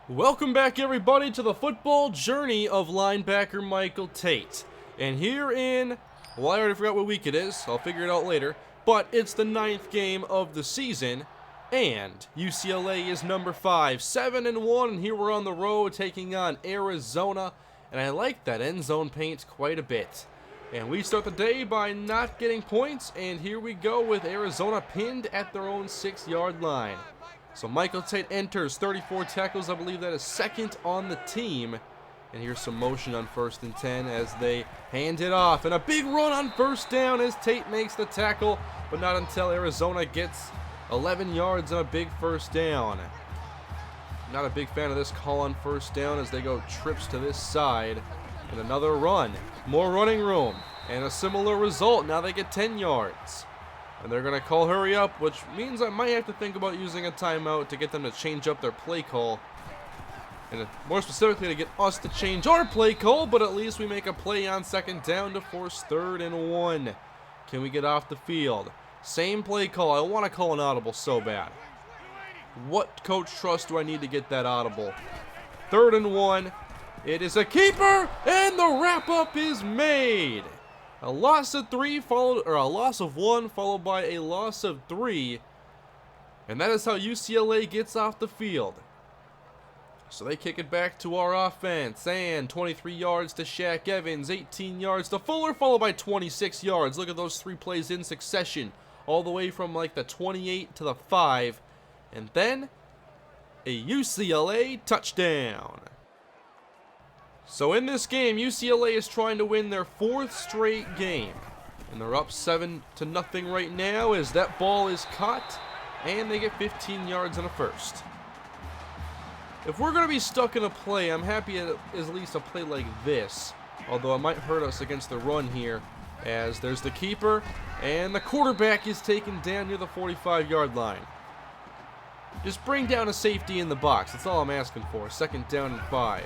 Welcome back, everybody, to the football journey of linebacker Michael Tate. And here well, I already forgot what week it is, so I'll figure it out later, but it's the 9th game of the season, and UCLA is number 5, 7-1, and here we're on the road taking on Arizona, and I like that end zone paint quite a bit. And we start the day by not getting points, and here we go with Arizona pinned at their own 6-yard line. So Michael Tate enters, 34 tackles. I believe that is second on the team. And here's some motion on 1st and 10 as they hand it off. And a big run on 1st down as Tate makes the tackle, but not until Arizona gets 11 yards on a big 1st down. Not a big fan of this call on 1st down as they go trips to this side. And another run. More running room. And a similar result. Now they get 10 yards. And they're going to call hurry up, which means I might have to think about using a timeout to get them to change up their play call. And more specifically to get us to change our play call, but at least we make a play on 2nd down to force 3rd and 1. Can we get off the field? Same play call. I want to call an audible so bad. What coach trust do I need to get that audible? 3rd and 1. It is a keeper, and the wrap-up is made. A loss of 1 followed by a loss of 3. And that is how UCLA gets off the field. So they kick it back to our offense. And 23 yards to Shaq Evans, 18 yards to Fuller, followed by 26 yards. Look at those 3 plays in succession. All the way from like the 28 to the 5. And then a UCLA touchdown. So in this game, UCLA is trying to win their 4th straight game. And they're up 7-0 right now as that ball is caught. And they get 15 yards on a 1st. If we're going to be stuck in a play, I'm happy at least a play like this. Although it might hurt us against the run here. As there's the keeper. And the quarterback is taken down near the 45-yard line. Just bring down a safety in the box. That's all I'm asking for. 2nd down and 5.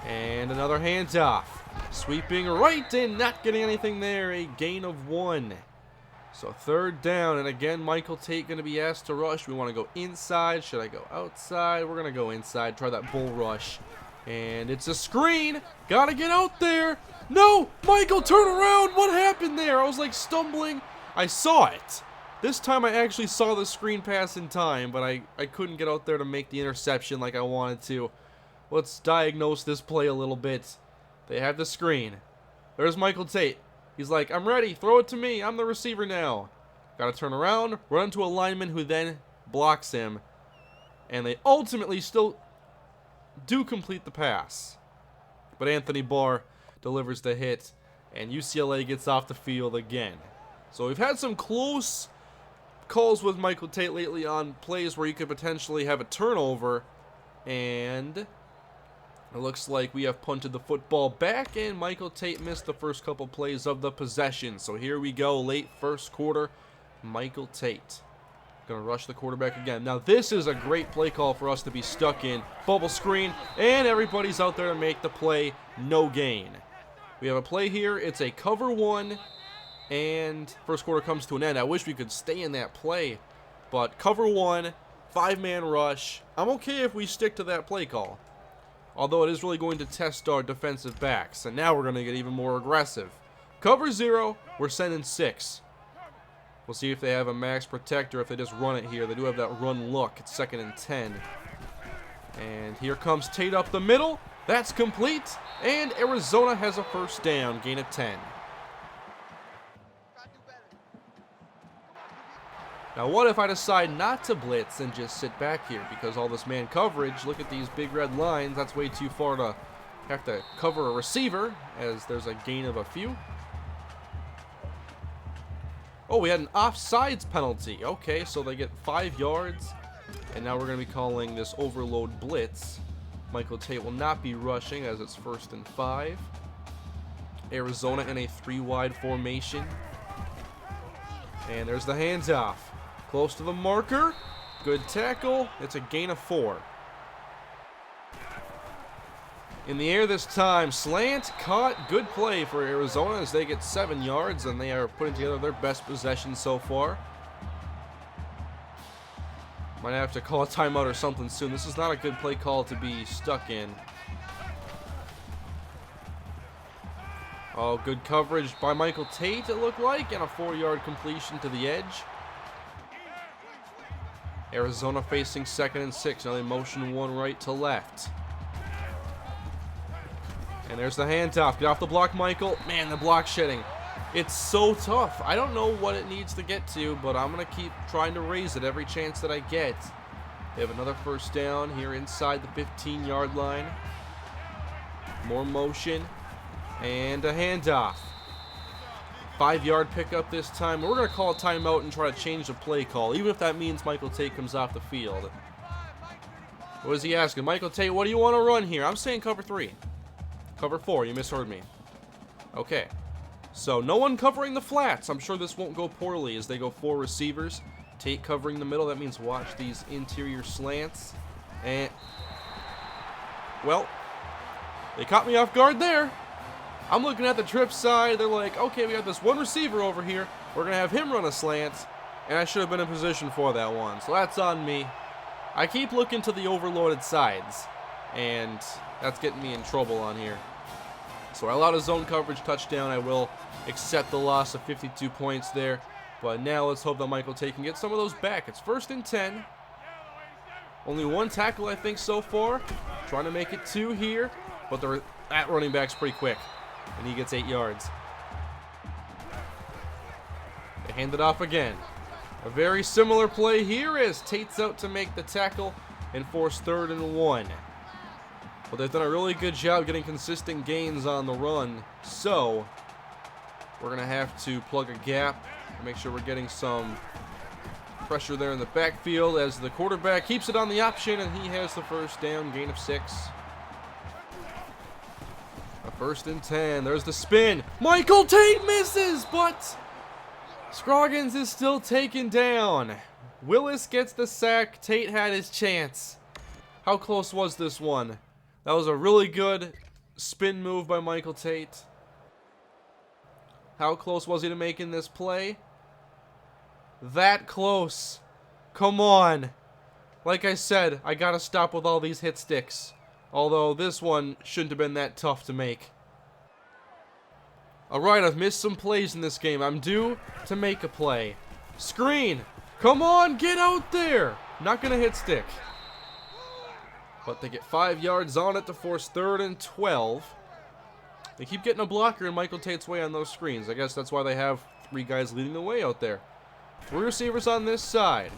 And another handoff. Sweeping right and not getting anything there. A gain of 1. So 3rd down. And again, Michael Tate going to be asked to rush. We want to go inside. Should I go outside? We're going to go inside. Try that bull rush. And it's a screen. Got to get out there. No! Michael, turn around. What happened there? I was like stumbling. I saw it. This time I actually saw the screen pass in time. But I couldn't get out there to make the interception like I wanted to. Let's diagnose this play a little bit. They have the screen. There's Michael Tate. He's like, I'm ready. Throw it to me. I'm the receiver now. Got to turn around, run into a lineman who then blocks him. And they ultimately still do complete the pass. But Anthony Barr delivers the hit. And UCLA gets off the field again. So we've had some close calls with Michael Tate lately on plays where you could potentially have a turnover. And it looks like we have punted the football back, and Michael Tate missed the first couple plays of the possession. So here we go, late 1st quarter. Michael Tate going to rush the quarterback again. Now this is a great play call for us to be stuck in. Bubble screen, and everybody's out there to make the play. No gain. We have a play here. It's a cover 1, and 1st quarter comes to an end. I wish we could stay in that play, but cover 1, 5-man rush. I'm okay if we stick to that play call. Although it is really going to test our defensive backs. And now we're going to get even more aggressive. Cover 0. We're sending 6. We'll see if they have a max protector, if they just run it here. They do have that run look. It's 2nd and 10. And here comes Tate up the middle. That's complete. And Arizona has a 1st down. Gain of 10. Now what if I decide not to blitz and just sit back here? Because all this man coverage, look at these big red lines. That's way too far to have to cover a receiver, as there's a gain of a few. Oh, we had an offsides penalty. Okay, so they get 5 yards. And now we're going to be calling this overload blitz. Michael Tate will not be rushing as it's 1st and 5. Arizona in a 3-wide formation. And there's the handoff. Close to the marker. Good tackle. It's a gain of 4. In the air this time. Slant, caught. Good play for Arizona as they get 7 yards, and they are putting together their best possession so far. Might have to call a timeout or something soon. This is not a good play call to be stuck in. Oh, good coverage by Michael Tate, it looked like, and a 4-yard completion to the edge. Arizona facing 2nd and 6. Now they motion one right to left. And there's the handoff. Get off the block, Michael. Man, the block shedding. It's so tough. I don't know what it needs to get to, but I'm going to keep trying to raise it every chance that I get. They have another first down here inside the 15-yard line. More motion. And a handoff. 5-yard pickup this time. We're going to call a timeout and try to change the play call, even if that means Michael Tate comes off the field. What is he asking? Michael Tate, what do you want to run here? I'm saying cover 3. Cover 4, you misheard me. Okay. So, no one covering the flats. I'm sure this won't go poorly as they go 4 receivers. Tate covering the middle. That means watch these interior slants. And, well, they caught me off guard there. I'm looking at the trip side. They're like, okay, we got this one receiver over here. We're going to have him run a slant. And I should have been in position for that one. So that's on me. I keep looking to the overloaded sides. And that's getting me in trouble on here. So I allowed a zone coverage touchdown. I will accept the loss of 52 points there. But now let's hope that Michael Tate can get some of those back. It's 1st and 10. Only 1 tackle, I think, so far. Trying to make it 2 here. But that running back's pretty quick. And he gets 8 yards. They hand it off again. A very similar play here as Tate's out to make the tackle and force 3rd and 1. But they've done a really good job getting consistent gains on the run. So we're going to have to plug a gap and make sure we're getting some pressure there in the backfield as the quarterback keeps it on the option and he has the first down, gain of 6. A 1st and 10. There's the spin. Michael Tate misses, but Scroggins is still taken down. Willis gets the sack. Tate had his chance. How close was this one? That was a really good spin move by Michael Tate. How close was he to making this play? That close. Come on. Like I said, I gotta stop with all these hit sticks. Although this one shouldn't have been that tough to make. Alright, I've missed some plays in this game. I'm due to make a play. Screen. Come on, get out there. Not gonna hit stick. But they get 5 yards on it to force 3rd and 12. They keep getting a blocker in Michael Tate's way on those screens. I guess that's why they have 3 guys leading the way out there. 3 receivers on this side.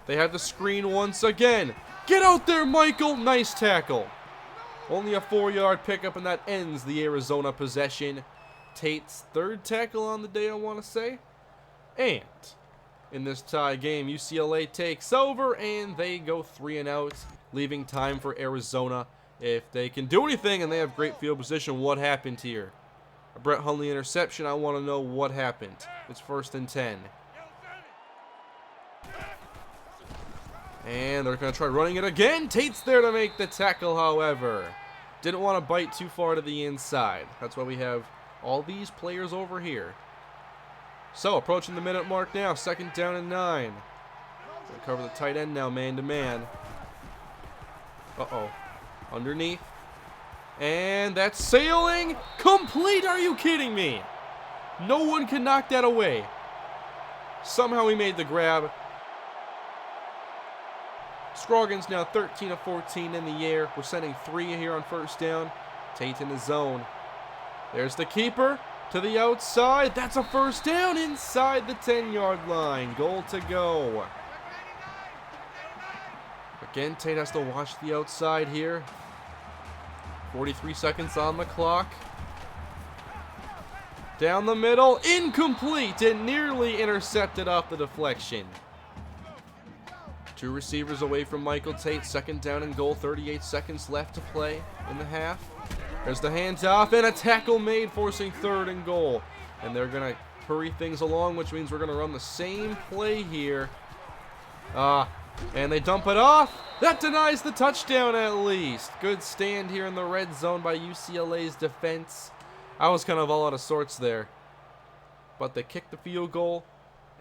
They have the screen once again. Get out there, Michael. Nice tackle. Only a 4-yard pickup, and that ends the Arizona possession. Tate's 3rd tackle on the day, I want to say. And in this tie game, UCLA takes over, and they go 3 and out, leaving time for Arizona. If they can do anything and they have great field position, what happened here? A Brett Hundley interception. I want to know what happened. It's 1st and 10. And they're going to try running it again. Tate's there to make the tackle, however. Didn't want to bite too far to the inside. That's why we have all these players over here. So, approaching the minute mark now. 2nd down and 9. Gonna cover the tight end now, man-to-man. Uh-oh. Underneath. And that's sailing. Complete. Are you kidding me? No one can knock that away. Somehow he made the grab. Scroggins now 13 of 14 in the air. We're sending 3 here on 1st down. Tate in the zone. There's the keeper to the outside. That's a 1st down inside the 10-yard line. Goal to go. Again, Tate has to watch the outside here. 43 seconds on the clock. Down the middle. Incomplete and nearly intercepted off the deflection. 2 receivers away from Michael Tate. 2nd down and goal. 38 seconds left to play in the half. There's the handoff and a tackle made, forcing 3rd and goal. And they're going to hurry things along, which means we're going to run the same play here. And they dump it off. That denies the touchdown at least. Good stand here in the red zone by UCLA's defense. I was kind of all out of sorts there. But they kick the field goal.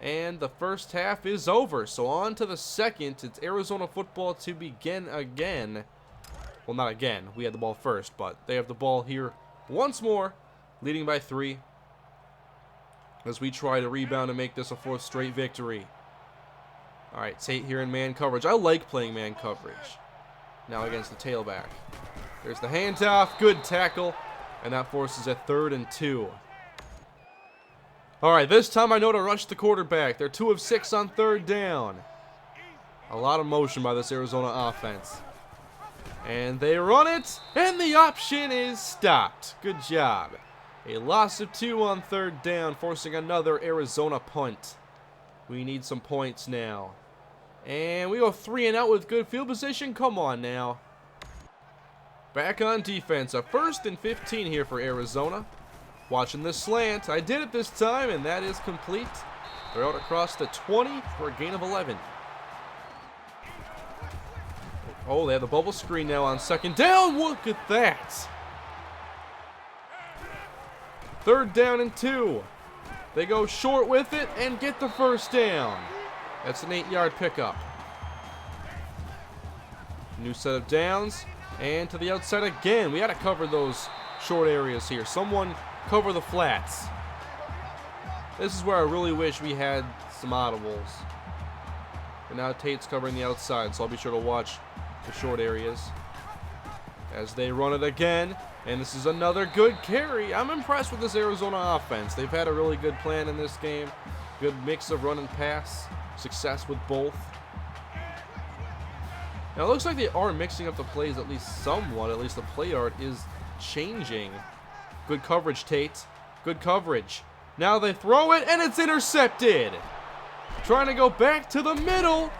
And the first half is over. So on to the second. It's Arizona football to begin again. Well, not again. We had the ball first, but they have the ball here once more, leading by 3. As we try to rebound and make this a 4th straight victory. All right, Tate here in man coverage. I like playing man coverage. Now against the tailback. There's the handoff. Good tackle. And that forces a 3rd and 2. All right, this time I know to rush the quarterback. They're 2 of 6 on 3rd down. A lot of motion by this Arizona offense. And they run it, and the option is stopped. Good job. A loss of 2 on 3rd down, forcing another Arizona punt. We need some points now. And we go 3 and out with good field position. Come on now. Back on defense. A 1st and 15 here for Arizona. Watching this slant. I did it this time, and that is complete. They're out across the 20 for a gain of 11. Oh, they have the bubble screen now on 2nd down. Look at that. 3rd down and 2. They go short with it and get the 1st down. That's an 8-yard pickup. New set of downs. And to the outside again. We got to cover those short areas here. Someone cover the flats. This is where I really wish we had some audibles. And now Tate's covering the outside, so I'll be sure to watch the short areas as they run it again. And this is another good carry. I'm impressed with this Arizona offense. They've had a really good plan in this game. Good mix of run and pass. Success with both. Now it looks like they are mixing up the plays at least somewhat. At least the play art is changing. Good coverage, Tate. Good coverage. Now they throw it, and it's intercepted. Trying to go back to the middle.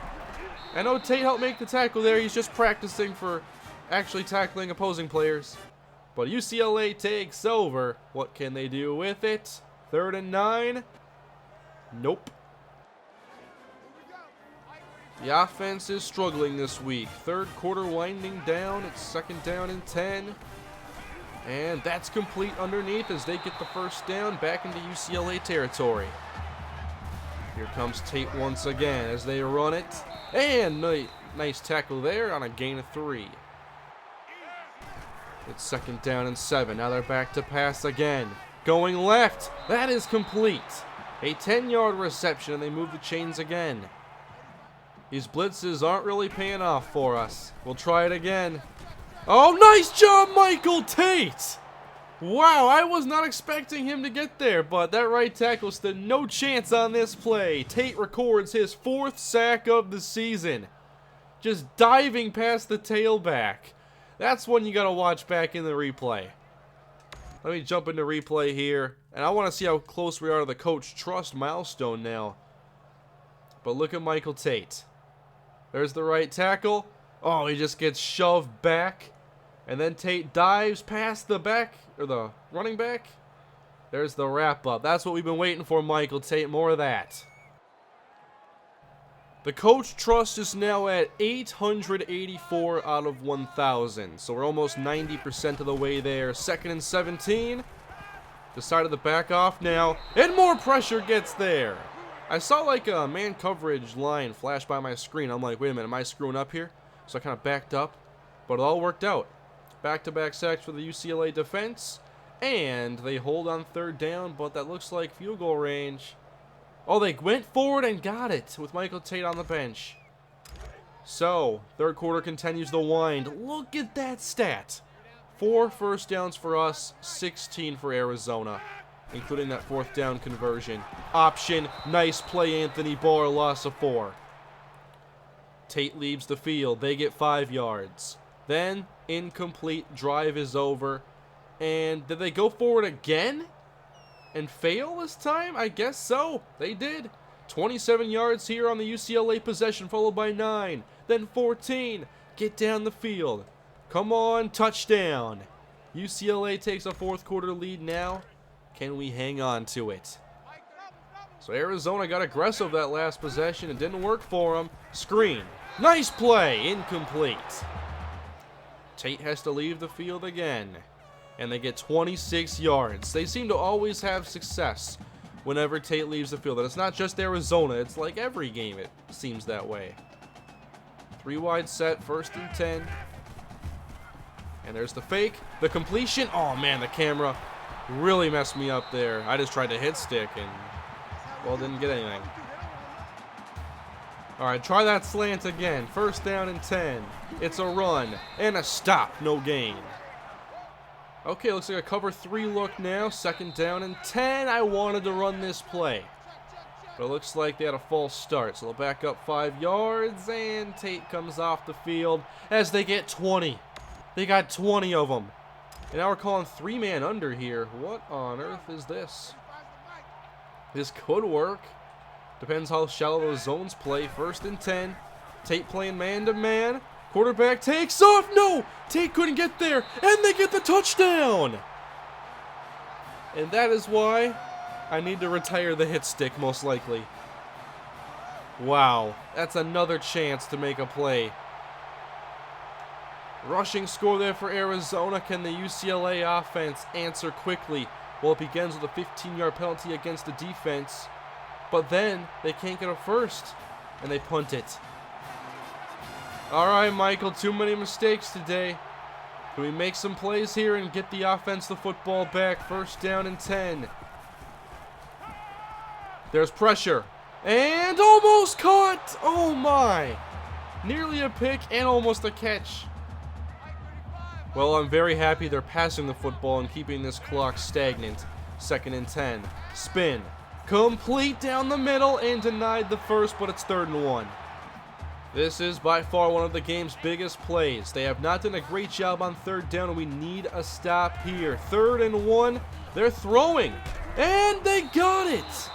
I know Tate helped make the tackle there. He's just practicing for actually tackling opposing players. But UCLA takes over. What can they do with it? 3rd and 9. Nope. The offense is struggling this week. 3rd quarter winding down. It's 2nd down and 10. And that's complete underneath as they get the 1st down back into UCLA territory. Here comes Tate once again as they run it. And nice tackle there on a gain of 3. It's 2nd down and 7. Now they're back to pass again. Going left. That is complete. A 10-yard reception, and they move the chains again. These blitzes aren't really paying off for us. We'll try it again. Oh, nice job, Michael Tate! Wow, I was not expecting him to get there, but that right tackle stood no chance on this play. Tate records his 4th sack of the season. Just diving past the tailback. That's one you got to watch back in the replay. Let me jump into replay here, and I want to see how close we are to the coach trust milestone now. But look at Michael Tate. There's the right tackle. Oh, he just gets shoved back. And then Tate dives past the back, or the running back. There's the wrap up. That's what we've been waiting for, Michael Tate. More of that. The coach trust is now at 884 out of 1,000. So we're almost 90% of the way there. 2nd and 17. Decided to back off now. And more pressure gets there. I saw like a man coverage line flash by my screen. I'm like, wait a minute, am I screwing up here? So I kind of backed up. But it all worked out. Back-to-back sacks for the UCLA defense. And they hold on 3rd down, but that looks like field goal range. Oh, they went forward and got it with Michael Tate on the bench. So, 3rd quarter continues the wind. Look at that stat. 4 first downs for us, 16 for Arizona, including that 4th down conversion. Option, nice play, Anthony Barr, loss of 4. Tate leaves the field. They get 5 yards. Then, incomplete, drive is over. And did they go forward again? And fail this time? I guess so. They did. 27 yards here on the UCLA possession, followed by 9. Then 14. Get down the field. Come on, touchdown. UCLA takes a 4th quarter lead now. Can we hang on to it? So Arizona got aggressive that last possession. It didn't work for them. Screen. Nice play. Incomplete. Tate has to leave the field again. And they get 26 yards. They seem to always have success whenever Tate leaves the field. And it's not just Arizona. It's like every game it seems that way. 3 wide set, 1st and 10. And there's the fake. The completion. Oh, man, the camera really messed me up there. I just tried to hit stick and, well, didn't get anything. All right, try that slant again. 1st down and 10. It's a run and a stop. No gain. Okay, looks like a cover 3 look now. 2nd down and 10. I wanted to run this play, but it looks like they had a false start. So they'll back up 5 yards, and Tate comes off the field as they get 20. They got 20 of them. And now we're calling 3-man under here. What on earth is this? This could work. Depends how shallow those zones play. 1st and 10. Tate playing man-to-man. Quarterback takes off. No! Tate couldn't get there. And they get the touchdown. And that is why I need to retire the hit stick, most likely. Wow. That's another chance to make a play. Rushing score there for Arizona. Can the UCLA offense answer quickly? Well, it begins with a 15-yard penalty against the defense. But then they can't get a first, and they punt it. All right, Michael, too many mistakes today. Can we make some plays here and get the offense the football back? 1st down and 10. There's pressure. And almost caught. Oh, my. Nearly a pick and almost a catch. Well, I'm very happy they're passing the football and keeping this clock stagnant. 2nd and 10. Spin. Complete down the middle and denied the first, but it's 3rd and 1. This is by far one of the game's biggest plays. They have not done a great job on 3rd down, and we need a stop here. 3rd and 1. They're throwing, and they got it.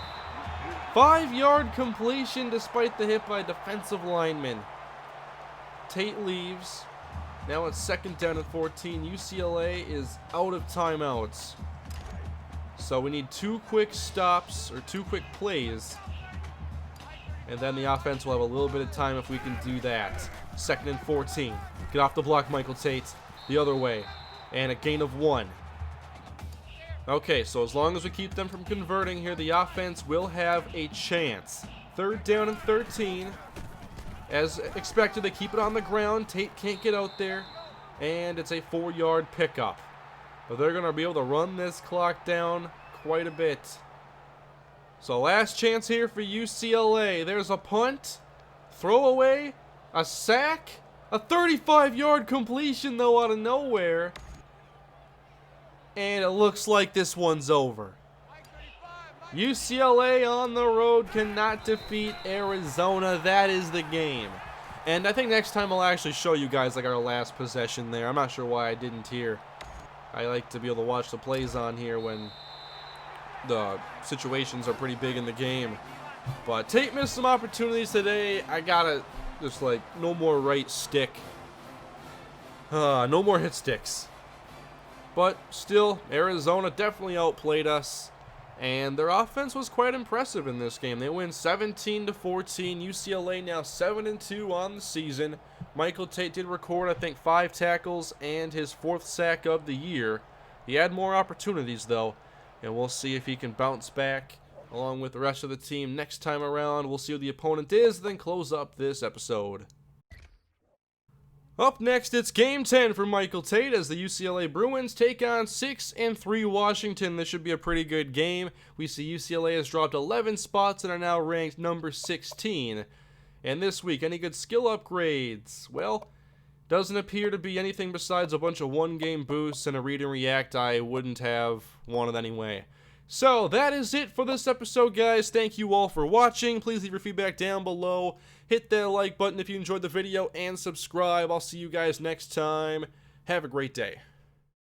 5-yard completion despite the hit by a defensive lineman. Tate leaves. Now it's 2nd down and 14. UCLA is out of timeouts. So we need 2 quick stops, or 2 quick plays. And then the offense will have a little bit of time if we can do that. 2nd and 14. Get off the block, Michael Tate. The other way. And a gain of 1. Okay, so as long as we keep them from converting here, the offense will have a chance. 3rd down and 13. As expected, they keep it on the ground. Tate can't get out there. And it's a 4-yard pickup. But they're going to be able to run this clock down quite a bit. So last chance here for UCLA. There's a punt, throwaway, a sack, a 35-yard completion though out of nowhere. And it looks like this one's over. UCLA on the road cannot defeat Arizona. That is the game. And I think next time I'll actually show you guys like our last possession there. I'm not sure why I didn't here. I like to be able to watch the plays on here when the situations are pretty big in the game. But Tate missed some opportunities today. I gotta just like no more right stick. No more hit sticks. But still, Arizona definitely outplayed us. And their offense was quite impressive in this game. They win 17-14. UCLA now 7-2 on the season. Michael Tate did record, I think, 5 tackles and his 4th sack of the year. He had more opportunities, though. And we'll see if he can bounce back along with the rest of the team next time around. We'll see who the opponent is, then close up this episode. Up next, it's Game 10 for Michael Tate as the UCLA Bruins take on 6-3 Washington. This should be a pretty good game. We see UCLA has dropped 11 spots and are now ranked number 16. And this week, any good skill upgrades? Well, doesn't appear to be anything besides a bunch of one-game boosts and a read and react I wouldn't have wanted anyway. So, that is it for this episode, guys. Thank you all for watching. Please leave your feedback down below. Hit that like button if you enjoyed the video, and subscribe. I'll see you guys next time. Have a great day.